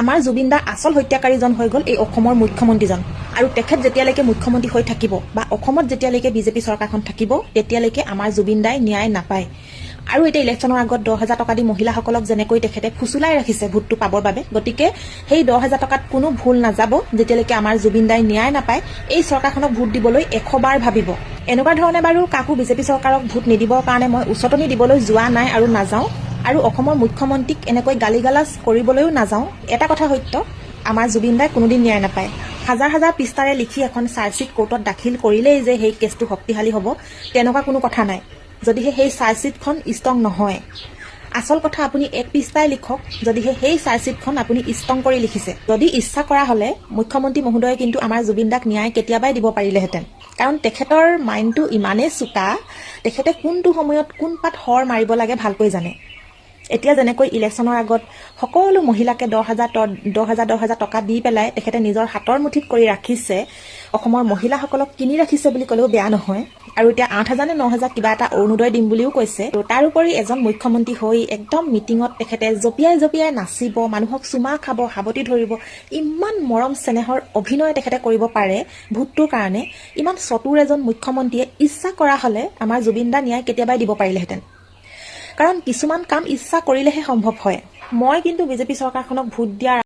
আমাৰ জুবিন দাৰ আচল হত্যাকাৰীজন হৈ গ'ল এই অসমৰ মুখ্যমন্ত্ৰীজন। আৰু তেখেত যেতিয়ালৈকে মুখ্যমন্ত্ৰী হৈ থাকিব বা অসমত যেতিয়ালৈকে বিজেপি চৰকাৰখন থাকিব তেতিয়ালৈকে আমাৰ জুবিন দাই ন্যায় নাপায়। আৰু এতিয়া ইলেকশ্যনৰ আগত 10,000 টকা দি মহিলাসকলক যেনেকৈ তেখেতে ফুচুলাই ৰাখিছে ভোটটো পাবৰ বাবে, গতিকে সেই 10,000 টকাত কোনো ভুল নাযাব যেতিয়ালৈকে আমাৰ জুবিন দাই ন্যায় নাপায়। এই চৰকাৰখনক ভোট দিবলৈ 100 বাৰ ভাবিব। এনেকুৱা ধৰণে বাৰু কাকো বিজেপি চৰকাৰক ভোট নিদিবৰ কাৰণে মই উচতনি দিবলৈ যোৱা নাই আৰু নাযাওঁ, আৰু অসমৰ মুখ্যমন্ত্ৰীক এনেকৈ গালিগালাজ কৰিবলৈও নাযাওঁ। এটা কথা সত্য, আমাৰ জুবিন দাই কোনোদিন ন্যায় নাপায়। হাজাৰ হাজাৰ পৃষ্ঠাৰে লিখি এখন চাৰ্জশ্বিট কোৰ্টত দাখিল কৰিলেই যে সেই কেছটো শক্তিশালী হ'ব তেনেকুৱা কোনো কথা নাই, যদিহে সেই চাৰ্জশ্বিটখন ষ্ট্ৰং নহয়। আচল কথা আপুনি 1 পৃষ্ঠাই লিখক, যদিহে সেই চাৰ্জশ্বিটখন আপুনি ষ্ট্ৰং কৰি লিখিছে। যদি ইচ্ছা কৰা হ'লে মুখ্যমন্ত্ৰী মহোদয়ে কিন্তু আমাৰ জুবিন দাক ন্যায় কেতিয়াবাই দিব পাৰিলেহেঁতেন, কাৰণ তেখেতৰ মাইণ্ডটো ইমানেই চোকা, তেখেতে কোনটো সময়ত কোন পাত হৰ মাৰিব লাগে ভালকৈ জানে। এতিয়া যেনেকৈ ইলেকশ্যনৰ আগত সকলো মহিলাকে 10,000 টকা দি পেলাই তেখেতে নিজৰ হাতৰ মুঠিত কৰি ৰাখিছে, অসমৰ মহিলাসকলক কিনি ৰাখিছে বুলি ক'লেও বেয়া নহয়। আৰু এতিয়া 8,000 নে 9,000 কিবা এটা অৰুণোদয় দিম বুলিও কৈছে। তাৰোপৰি এজন মুখ্যমন্ত্ৰী হৈ একদম মিটিঙত তেখেতে জঁপিয়াই জঁপিয়াই নাচিব, মানুহক চুমা খাব, সাৱটি ধৰিব, ইমান মৰম চেনেহৰ অভিনয় তেখেতে কৰিব পাৰে ভোটটোৰ কাৰণে। ইমান চতুৰ এজন মুখ্যমন্ত্ৰীয়ে ইচ্ছা কৰা হ'লে আমাৰ জুবিন দা ন্যায় কেতিয়াবাই দিব পাৰিলেহেঁতেন, কাৰণ কিছুমান কাম ইচ্ছা কৰিলেহে সম্ভৱ হয়। মই কিন্তু বিজেপি চৰকাৰখনক ভোট দিয়াৰ